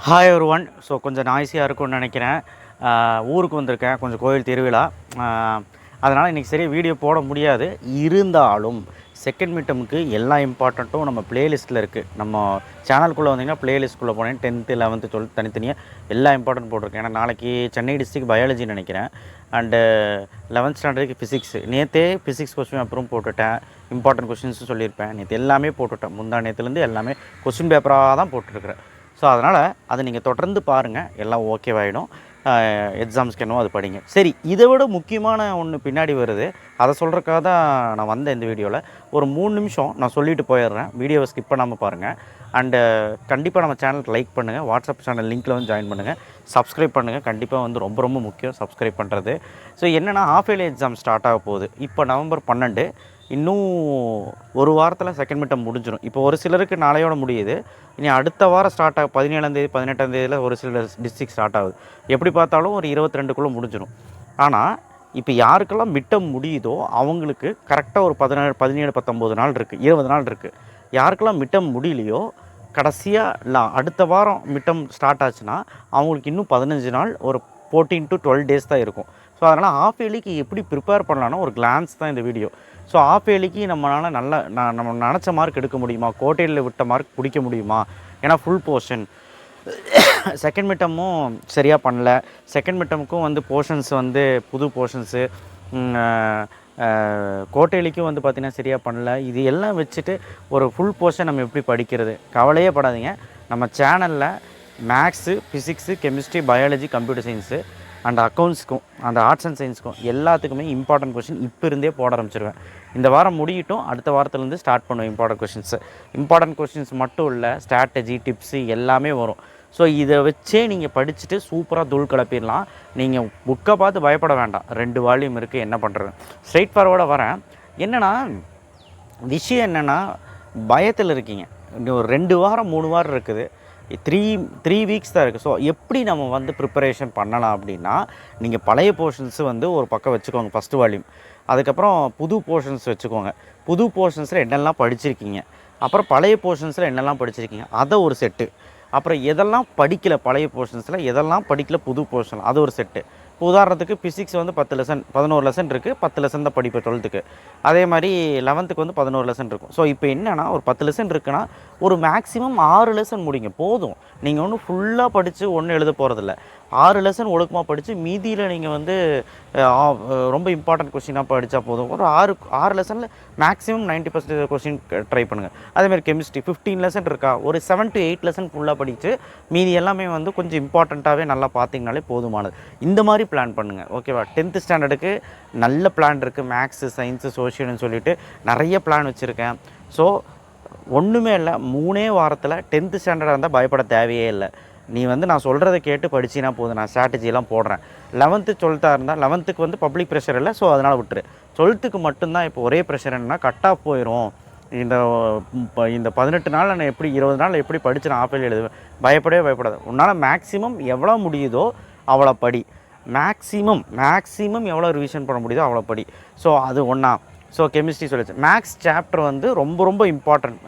Hi everyone. So கொஞ்சம் நாய்ஸியாக இருக்கும்னு நினைக்கிறேன். ஊருக்கு வந்திருக்கேன், கொஞ்சம் கோயில் திருவிழா. அதனால் இன்றைக்கி சரியாக வீடியோ போட முடியாது. இருந்தாலும் செகண்ட் மிட்டமுக்கு எல்லா இம்பார்ட்டண்ட்டும் நம்ம ப்ளேலிஸ்ட்டில் இருக்குது. நம்ம சேனலுக்குள்ளே வந்தீங்கன்னா ப்ளேலிஸ்ட்டுக்குள்ளே போனேன் 10th 11th 12th தனித்தனியாக எல்லா இம்பார்ட்டன்ட் போட்டிருக்கேன். ஏன்னா நாளைக்கு சென்னை டிஸ்ட்ரிக்ட் பயாலஜின்னு நினைக்கிறேன். அண்டு 11th ஸ்டாண்டர்டுக்கு ஃபிசிக்ஸ். நேற்றே ஃபிசிக்ஸ் கொஸ்டின் பேப்பரும் போட்டுவிட்டேன், இம்பார்ட்டன்ட் கொஸ்டின்ஸும் சொல்லியிருப்பேன். நேற்று எல்லாமே போட்டுவிட்டேன். முந்தா நேற்றுலேருந்து எல்லாமே கொஸ்டின் பேப்பராக தான் போட்டுருக்குறேன். ஸோ அதனால் அதை நீங்கள் தொடர்ந்து பாருங்கள், எல்லாம் ஓகேவாயிடும். எக்ஸாம்ஸ்க்கு என்னவோ அது படிங்க. சரி, இதை விட முக்கியமான ஒன்று பின்னாடி வருது. அதை சொல்கிறக்காக தான் நான் வந்தேன் இந்த வீடியோவில். ஒரு 3 நிமிஷம் நான் சொல்லிவிட்டு போயிடுறேன். வீடியோவை ஸ்கிப் பண்ணாமல் பாருங்கள். அண்டு கண்டிப்பாக நம்ம சேனலுக்கு லைக் பண்ணுங்கள், வாட்ஸ்அப் சேனல் லிங்க்கில் வந்து ஜாயின் பண்ணுங்கள், சப்ஸ்கிரைப் பண்ணுங்கள். கண்டிப்பாக வந்து ரொம்ப ரொம்ப முக்கியம் சப்ஸ்கிரைப் பண்ணுறது. ஸோ என்னென்னா, ஹாஃப் இயர்லி எக்ஸாம் ஸ்டார்ட் ஆக போகுது. இப்போ November 12, இன்னும் ஒரு வாரத்தில் செகண்ட் மிட்டம் முடிஞ்சிடும். இப்போ ஒரு சிலருக்கு நாளையோட முடியுது. இனி அடுத்த வாரம் ஸ்டார்ட் ஆகும். 17ஆம் தேதி 18ஆம் தேதியில் ஒரு சில டிஸ்ட்ரிக்ட் ஸ்டார்ட் ஆகுது. எப்படி பார்த்தாலும் ஒரு 22க்குள்ளே முடிஞ்சிடும். ஆனால் இப்போ யாருக்கெல்லாம் மிட்டம் முடியுதோ அவங்களுக்கு கரெக்டாக ஒரு 17 19 நாள் இருக்குது, 20 நாள் இருக்குது. யாருக்கெல்லாம் மிட்டம் முடியலையோ கடைசியாக இல்லை அடுத்த வாரம் மிட்டம் ஸ்டார்ட் ஆச்சுன்னா அவங்களுக்கு இன்னும் 15 நாள், ஒரு 14 to 12 days தான் இருக்கும். ஸோ அதனால் ஹாஃப் இயர்லிக்கு எப்படி ப்ரிப்பேர் பண்ணலான்னா ஒரு கிளான்ஸ் தான் இந்த வீடியோ. ஸோ ஹாஃப் இயர்லிக்கு நம்மளால் நம்ம நினச்ச மார்க் எடுக்க முடியுமா, கோட்டையில் விட்ட மார்க் பிடிக்க முடியுமா? ஏன்னா ஃபுல் போர்ஷன் செகண்ட் மிட்டமும் சரியாக பண்ணல. செகண்ட் மிட்டமுக்கும் வந்து போர்ஷன்ஸ் வந்து புது போர்ஷன்ஸு, கோட்டையிலிக்கும் வந்து பார்த்திங்கன்னா சரியாக பண்ணல. இது எல்லாம் வச்சுட்டு ஒரு ஃபுல் போர்ஷன் நம்ம எப்படி படிக்கிறது? கவலையே படாதீங்க. நம்ம சேனலில் maths, physics, chemistry, biology, computer science and அக்கௌண்ட்ஸ்க்கும் அந்த ஆர்ட்ஸ் அண்ட் சயின்ஸ்க்கும் எல்லாத்துக்குமே இம்பார்ட்டன்ட் கொஷின் இப்போ இருந்தே போட ஆரம்பிச்சிருவேன். இந்த வாரம் முடியட்டும், அடுத்த வாரத்துலேருந்து ஸ்டார்ட் பண்ணுவேன் இம்பார்ட்டன்ட் கொஷின்ஸு. இம்பார்ட்டன்ட் கொஷின்ஸ் மட்டும் இல்லை, ஸ்ட்ராட்டஜி, டிப்ஸு எல்லாமே வரும். ஸோ இதை வச்சே நீங்கள் படிச்சுட்டு சூப்பராக தூள் கிளப்பிடலாம். நீங்கள் புக்கை பார்த்து பயப்பட வேண்டாம். 2 வால்யூம் இருக்குது, என்ன பண்ணுறது? ஸ்ட்ரெயிட் ஃபார்வர்டாக வரேன். என்னென்னா விஷயம் என்னென்னா, பயத்தில் இருக்கீங்க. இன்னும் ஒரு 2 வாரம் 3 வாரம் இருக்குது, 3 வீக்ஸ் தான் இருக்குது. ஸோ எப்படி நம்ம வந்து ப்ரிப்பரேஷன் பண்ணலாம் அப்படின்னா, நீங்கள் பழைய போர்ஷன்ஸு வந்து ஒரு பக்கம் வச்சுக்கோங்க, ஃபஸ்ட்டு வால்யூம். அதுக்கப்புறம் புது போர்ஷன்ஸ் வச்சுக்கோங்க. புது போர்ஷன்ஸில் என்னெல்லாம் படிச்சிருக்கீங்க, அப்புறம் பழைய போர்ஷன்ஸில் என்னெல்லாம் படிச்சிருக்கீங்க அதை ஒரு செட்டு. அப்புறம் எதெல்லாம் படிக்கலை பழைய போர்ஷன்ஸில், எதெல்லாம் படிக்கலை புது போர்ஷன், அது ஒரு செட்டு. இப்போ உதாரணத்துக்கு ஃபிசிக்ஸ் வந்து 10 லெசன் 11 லெசன் இருக்குது, 10 லெசன் தான் படிப்பேன் 12க்கு. அதே மாதிரி 11க்கு வந்து 11 லெசன் இருக்கும். ஸோ இப்போ என்னென்னா, ஒரு 10 லெசன் இருக்குன்னா ஒரு மேக்ஸிமம் 6 லெசன் முடிங்க, போதும். நீங்கள் ஒன்றும் ஃபுல்லாக படித்து ஒன்றும் எழுத போகிறதில்ல. 6 லெசன் ஒழுக்கமாக படித்து மீதியில் நீங்கள் வந்து ரொம்ப இம்பார்ட்டன்ட் கொஸ்டினாக படித்தா போதும். ஒரு 6 லெசனில் மேக்ஸிமம் 90% கொஸ்டின் ட்ரை பண்ணுங்கள். அதேமாதிரி கெமிஸ்ட்ரி 15 லெசன் இருக்கா, ஒரு 7 to 8 லெசன் ஃபுல்லாக படித்து மீதி எல்லாமே வந்து கொஞ்சம் இம்பார்ட்டண்ட்டாகவே நல்லா பார்த்திங்கனாலே போதுமானது. இந்த மாதிரி பிளான் பண்ணுங்கள், ஓகேவா? 10th ஸ்டாண்டர்டுக்கு நல்ல பிளான் இருக்குது. மேக்ஸு, சயின்ஸு, சோஷியல்னு சொல்லிட்டு நிறைய பிளான் வச்சுருக்கேன். ஸோ ஒன்றுமே இல்லை, 3 வாரத்தில் 10th ஸ்டாண்டர்டாக இருந்தால் பயப்பட தேவையே இல்லை. நீ வந்து நான் சொல்கிறத கேட்டு படிச்சினா போதும். நான் ஸ்ட்ராட்டஜிலாம் போடுறேன். 11th 12th இருந்தால் 11க்கு வந்து பப்ளிக் ப்ரெஷர் இல்லை, ஸோ அதனால் விட்டுரு. 12க்கு மட்டும்தான் இப்போ ஒரே ப்ரெஷர் என்னன்னா, கட் ஆஃப் போயிடும். இந்த 18 நாள் நான் எப்படி 20 நாள் எப்படி படித்து நான் ஆஃப் இயர்லி எழுதுவேன்? பயப்படவே பயப்படாது. உன்னால் மேக்ஸிமம் எவ்வளோ முடியுதோ அவ்வளோ படி. மேக்ஸிமம் எவ்வளோ ரிவிஷன் பண்ண முடியுதோ அவ்வளோ படி. ஸோ அது ஒன்றா. ஸோ கெமிஸ்ட்ரி சொல்லிச்சு. மேக்ஸ் சாப்டர் வந்து ரொம்ப ரொம்ப இம்பார்ட்டன்ட்.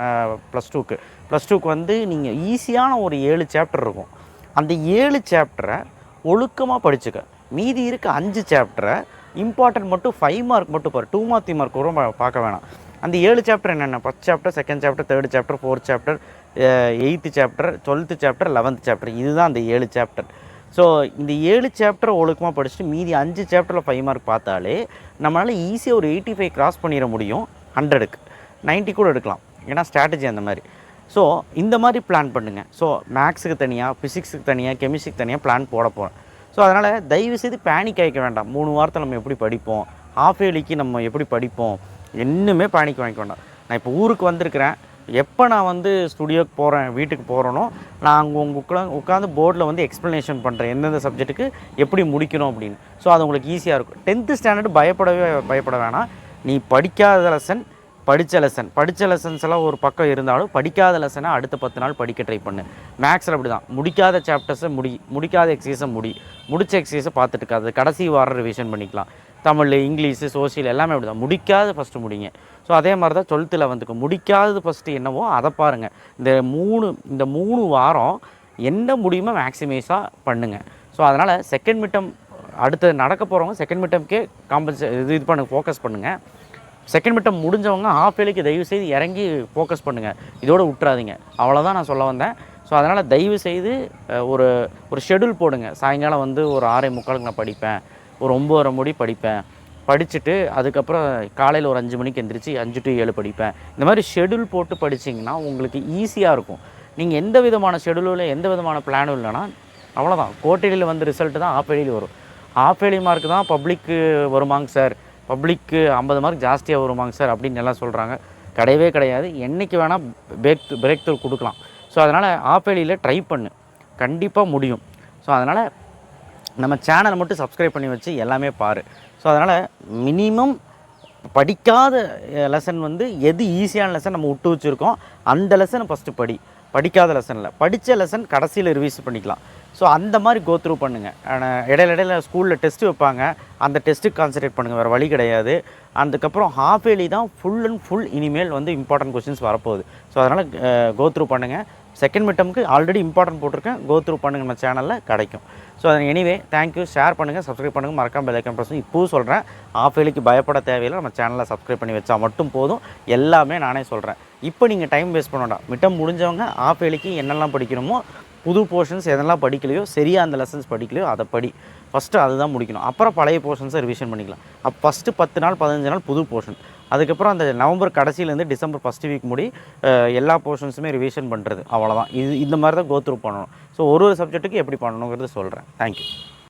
+2க்கு வந்து நீங்கள் ஈஸியான ஒரு 7 சாப்டர் இருக்கும். அந்த 7 சாப்டரை ஒழுக்கமாக படிச்சுக்க. மீதி இருக்க 5 சாப்டரை இம்பார்ட்டன்ட் மட்டும் 5 மார்க் மட்டும் பாரு. 2 மார்க் 3 மார்க் கூட பார்க்க வேணாம். அந்த 7 சாப்டர் என்னென்ன? 1st chapter, 2nd chapter, 3rd chapter, 4th chapter, 8th chapter, 12th chapter, 11th chapter. இதுதான் அந்த 7 சாப்டர். ஸோ இந்த 7 சாப்டரை ஒழுக்கமாக படிச்சுட்டு மீதி 5 சாப்டரில் 5 மார்க் பார்த்தாலே நம்மளால் ஈஸியாக ஒரு 85 கிராஸ் பண்ணிட முடியும். 100க்கு 90 கூட எடுக்கலாம். ஏன்னா ஸ்ட்ராட்டஜி அந்த மாதிரி. ஸோ இந்த மாதிரி பிளான் பண்ணுங்கள். ஸோ மேக்ஸுக்கு தனியாக, ஃபிசிக்ஸுக்கு தனியாக, கெமிஸ்ட்ரிக்கு தனியாக பிளான் போட போகிறேன். ஸோ அதனால் தயவுசெய்து பேனிக் ஆகிக்க வேண்டாம். 3 வாரத்தில் நம்ம எப்படி படிப்போம், ஹாஃப் இயர்லிக்கு நம்ம எப்படி படிப்போம், இன்னுமே பேனிக் வாங்கிக்க வேண்டாம். நான் இப்போ ஊருக்கு வந்திருக்கிறேன். எப்போ நான் வந்து ஸ்டுடியோக்கு போகிறேன், வீட்டுக்கு போகிறேனோ, நான் அங்கே உட்காந்து போர்டில் வந்து எக்ஸ்ப்ளனேஷன் பண்ணுறேன், எந்தெந்த சப்ஜெக்ட்டுக்கு எப்படி முடிக்கணும் அப்படின்னு. ஸோ அது உங்களுக்கு ஈஸியாக இருக்கும். 10th ஸ்டாண்டர்டு பயப்பட வேணாம். நீ படிக்காத லெசன், படித்த லெசன்ஸ் எல்லாம் ஒரு பக்கம் இருந்தாலும் படிக்காத லெசனை அடுத்த 10 நாள் படிக்க ட்ரை பண்ணு. மேக்ஸில் அப்படி தான். முடிக்காத சாப்டர்ஸை முடிக்காத எக்ஸசைஸை முடித்த எக்ஸசைஸை பார்த்துட்டு இருக்காது. கடைசி வாரம் ரிவிஷன் பண்ணிக்கலாம். தமிழ், இங்கிலீஷு, சோஷியல் எல்லாமே அப்படி தான். முடிக்காத ஃபஸ்ட்டு முடிங்க. ஸோ அதே மாதிரி தான் 12th 11க்கு முடிக்காதது ஃபஸ்ட்டு என்னவோ அதை பாருங்கள். இந்த 3 வாரம் என்ன முடியுமோ மேக்ஸிமைஸாக பண்ணுங்கள். ஸோ அதனால் செகண்ட் மிட்டம் அடுத்து நடக்க போகிறவங்க செகண்ட் மிட்டம்க்கே இது பண்ண ஃபோக்கஸ் பண்ணுங்கள். செகண்ட் மிட்டம் முடிஞ்சவங்க ஹாஃப் இயர்லிக்கு தயவுசெய்து இறங்கி ஃபோக்கஸ் பண்ணுங்கள், இதோடு விட்டுறாதீங்க. அவ்வளோதான் நான் சொல்ல வந்தேன். ஸோ அதனால் தயவுசெய்து ஒரு ஒரு ஷெடியூல் போடுங்க. சாயங்காலம் வந்து ஒரு 6:45க்கு நான் படிப்பேன், ஒரு 9:30 முடி படிப்பேன், படிச்சுட்டு அதுக்கப்புறம் காலையில் ஒரு 5 மணிக்கு எந்திரிச்சு 5 to 7 படிப்பேன். இந்த மாதிரி ஷெடியூல் போட்டு படிச்சிங்கன்னா உங்களுக்கு ஈஸியாக இருக்கும். நீங்கள் எந்த விதமான ஷெடியூலில் எந்த விதமான பிளானும் இல்லைன்னா அவ்வளோதான். குவார்ட்டர்லியில் வந்து ரிசல்ட்டு தான் ஹாஃப் இயர்லி வரும். ஹாஃப் இயர்லி மார்க் தான் பப்ளிக்கு வருமாங்க சார், பப்ளிக்கு 50 மார்க் ஜாஸ்தியாக வருமாங்க சார் அப்படின்னு எல்லாம் சொல்கிறாங்க. கிடையவே கிடையாது. என்றைக்கு வேணால் பிரேக் த்ரூ கொடுக்கலாம். ஸோ அதனால் ஹாஃப் இயர்லியில் ட்ரை பண்ணு, கண்டிப்பாக முடியும். ஸோ அதனால் நம்ம சேனலை மட்டும் சப்ஸ்கிரைப் பண்ணி வச்சு எல்லாமே பாரு. ஸோ அதனால் மினிமம் படிக்காத லெசன் வந்து எது ஈஸியான லெசன் நம்ம விட்டு வச்சுருக்கோம் அந்த லெசனை ஃபஸ்ட்டு படிக்காத லெசனில் படித்த லெசன் கடைசியில் ரிவைஸ் பண்ணிக்கலாம். ஸோ அந்த மாதிரி கோ த்ரூ பண்ணுங்கள். இடையில ஸ்கூலில் டெஸ்ட்டு வைப்பாங்க, அந்த டெஸ்ட்டுக்கு கான்சன்ட்ரேட் பண்ணுங்கள், வேறு வழி கிடையாது. அதுக்கப்புறம் ஹாஃப் இயர்லி தான் ஃபுல் அண்ட் ஃபுல் இனிமேல் வந்து இம்பார்ட்டன்ட் கொஸ்டின்ஸ் வரப்போகுது. ஸோ அதனால் கோ த்ரூ பண்ணுங்கள். செகண்ட் மிட்டமுக்கு ஆல்ரெடி இம்பார்ட்டன்ட் போட்டிருக்கேன், கோ த்ரூ பண்ணுங்கள், நம்ம சேனலில் கிடைக்கும். ஸோ அது எனிவே தேங்க்யூ. ஷேர் பண்ணுங்கள், சப்ஸ்கிரைப் பண்ணுங்கள், மறக்காம பெல் ஐக்கான் பிரஸ் பண்ணி இப்போவும் சொல்கிறேன், ஹாஃப் இயர்லிக்கு பயப்பட தேவையில்லை. நம்ம சேனலில் சப்ஸ்கிரைப் பண்ணி வச்சா மட்டும் போதும். எல்லாமே நானே சொல்கிறேன். இப்போ நீங்கள் டைம் வேஸ்ட் பண்ண வேண்டாம். மிட்டம் முடிஞ்சவங்க ஹாஃப் இயர்லிக்கு என்னெல்லாம் படிக்கணுமோ, புது போர்ஷன்ஸ் எதெல்லாம் படிக்கலையோ, சரியாக அந்த லெசன்ஸ் படிக்கலையோ அதை படி. ஃபஸ்ட்டு அதுதான் முடிக்கணும். அப்புறம் பழைய போர்ஷன்ஸை ரிவிஷன் பண்ணிக்கலாம். அப்போ ஃபஸ்ட்டு 10 நாள் 15 நாள் புது போர்ஷன், அதுக்கப்புறம் அந்த நவம்பர் கடைசியிலேருந்து டிசம்பர் ஃபஸ்ட் வீக் முடி எல்லா போர்ஷன்ஸுமே ரிவிஷன் பண்ணுறது. அவ்வளோதான். இந்த மாதிரி தான் கோ த்ரூ பண்ணணும். ஸோ ஒரு சப்ஜெக்ட்டுக்கு எப்படி பண்ணணுங்கிறது சொல்கிறேன். தேங்க்யூ.